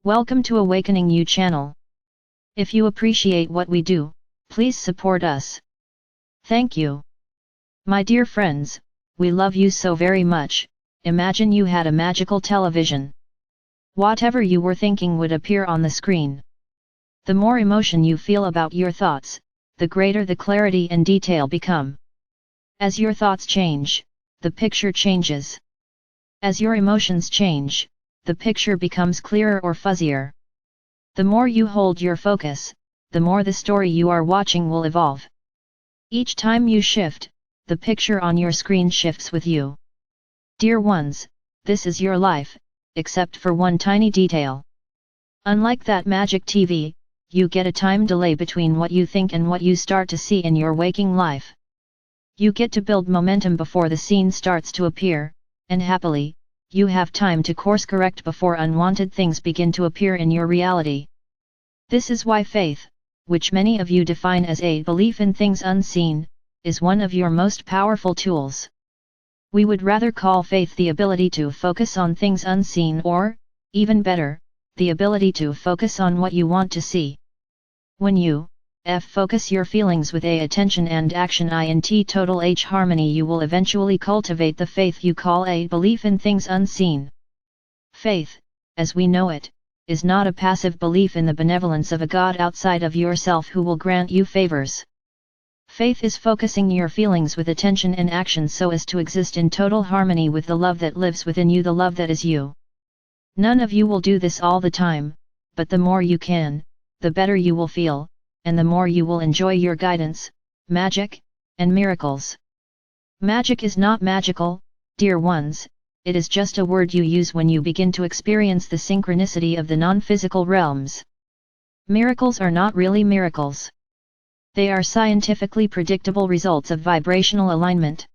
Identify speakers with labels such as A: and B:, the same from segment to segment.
A: Welcome to Awakening You channel. If you appreciate what we do, please support us. Thank you. My dear friends, we love you so very much. Imagine you had a magical television. Whatever you were thinking would appear on the screen. The more emotion you feel about your thoughts, the greater the clarity and detail become. As your thoughts change, the picture changes. As your emotions change, the picture becomes clearer or fuzzier. The more you hold your focus, the more the story you are watching will evolve. Each time you shift, the picture on your screen shifts with you. Dear ones, this is your life, except for one tiny detail. Unlike that magic TV, you get a time delay between what you think and what you start to see in your waking life. You get to build momentum before the scene starts to appear, and happily, you have time to course correct before unwanted things begin to appear in your reality. This is why faith, which many of you define as a belief in things unseen, is one of your most powerful tools. We would rather call faith the ability to focus on things unseen or, even better, the ability to focus on what you want to see. When you focus your feelings with attention and action in total harmony, you will eventually cultivate the faith you call a belief in things unseen. Faith, as we know it, is not a passive belief in the benevolence of a God outside of yourself who will grant you favors. Faith is focusing your feelings with attention and action so as to exist in total harmony with the love that lives within you, the love that is you. None of you will do this all the time, but the more you can, the better you will feel, and the more you will enjoy your guidance, magic, and miracles. Magic is not magical, dear ones, it is just a word you use when you begin to experience the synchronicity of the non-physical realms. Miracles are not really miracles. They are scientifically predictable results of vibrational alignment.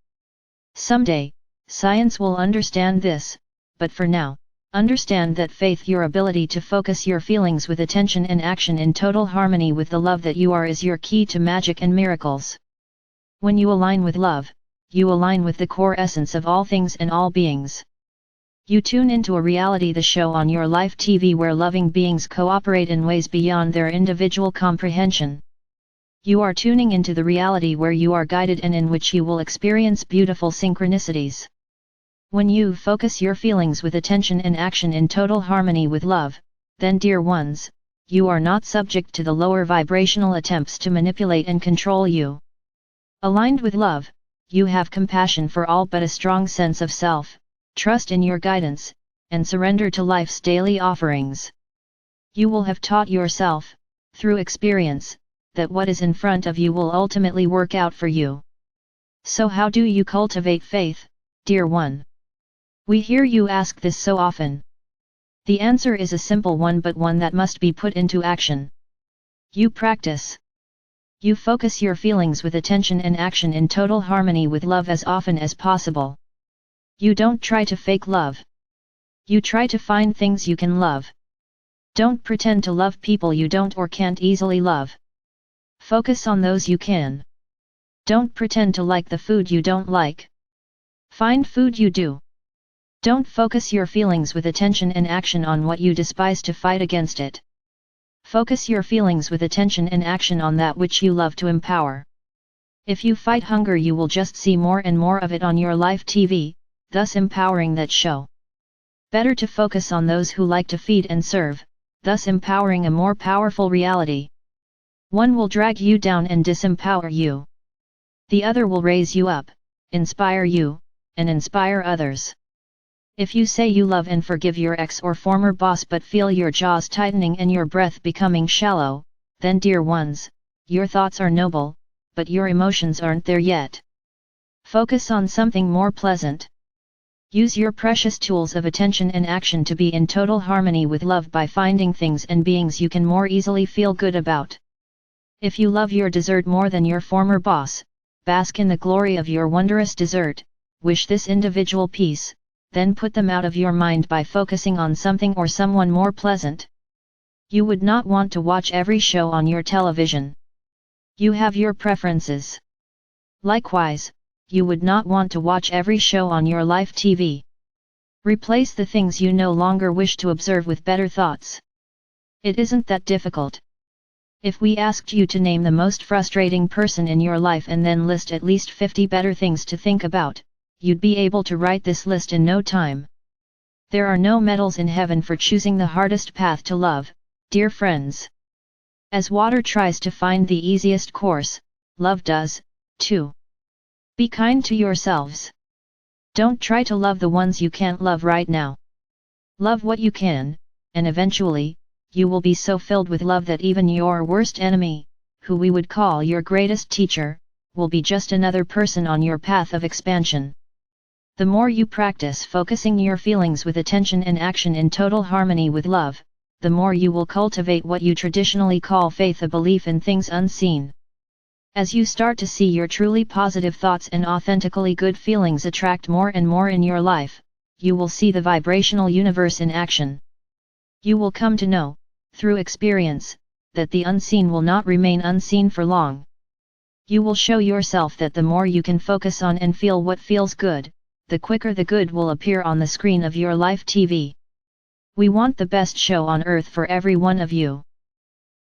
A: Someday, science will understand this, but for now, understand that faith, your ability to focus your feelings with attention and action in total harmony with the love that you are, is your key to magic and miracles. When you align with love, you align with the core essence of all things and all beings. You tune into a reality, the show on your life TV, where loving beings cooperate in ways beyond their individual comprehension. You are tuning into the reality where you are guided and in which you will experience beautiful synchronicities. When you focus your feelings with attention and action in total harmony with love, then, dear ones, you are not subject to the lower vibrational attempts to manipulate and control you. Aligned with love, you have compassion for all but a strong sense of self, trust in your guidance, and surrender to life's daily offerings. You will have taught yourself, through experience, that what is in front of you will ultimately work out for you. So how do you cultivate faith, dear one? We hear you ask this so often. The answer is a simple one, but one that must be put into action. You practice. You focus your feelings with attention and action in total harmony with love as often as possible. You don't try to fake love. You try to find things you can love. Don't pretend to love people you don't or can't easily love. Focus on those you can. Don't pretend to like the food you don't like. Find food you do. Don't focus your feelings with attention and action on what you despise to fight against it. Focus your feelings with attention and action on that which you love to empower. If you fight hunger, you will just see more and more of it on your life TV, thus empowering that show. Better to focus on those who like to feed and serve, thus empowering a more powerful reality. One will drag you down and disempower you. The other will raise you up, inspire you, and inspire others. If you say you love and forgive your ex or former boss but feel your jaws tightening and your breath becoming shallow, then, dear ones, your thoughts are noble, but your emotions aren't there yet. Focus on something more pleasant. Use your precious tools of attention and action to be in total harmony with love by finding things and beings you can more easily feel good about. If you love your dessert more than your former boss, bask in the glory of your wondrous dessert, wish this individual peace, then put them out of your mind by focusing on something or someone more pleasant. You would not want to watch every show on your television. You have your preferences. Likewise, you would not want to watch every show on your life TV. Replace the things you no longer wish to observe with better thoughts. It isn't that difficult. If we asked you to name the most frustrating person in your life and then list at least 50 better things to think about, you'd be able to write this list in no time. There are no medals in heaven for choosing the hardest path to love, dear friends. As water tries to find the easiest course, love does, too. Be kind to yourselves. Don't try to love the ones you can't love right now. Love what you can, and eventually, you will be so filled with love that even your worst enemy, who we would call your greatest teacher, will be just another person on your path of expansion. The more you practice focusing your feelings with attention and action in total harmony with love, the more you will cultivate what you traditionally call faith, a belief in things unseen. As you start to see your truly positive thoughts and authentically good feelings attract more and more in your life, you will see the vibrational universe in action. You will come to know, through experience, that the unseen will not remain unseen for long. You will show yourself that the more you can focus on and feel what feels good, the quicker the good will appear on the screen of your life TV. We want the best show on earth for every one of you.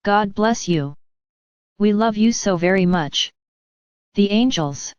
A: God bless you. We love you so very much. The angels.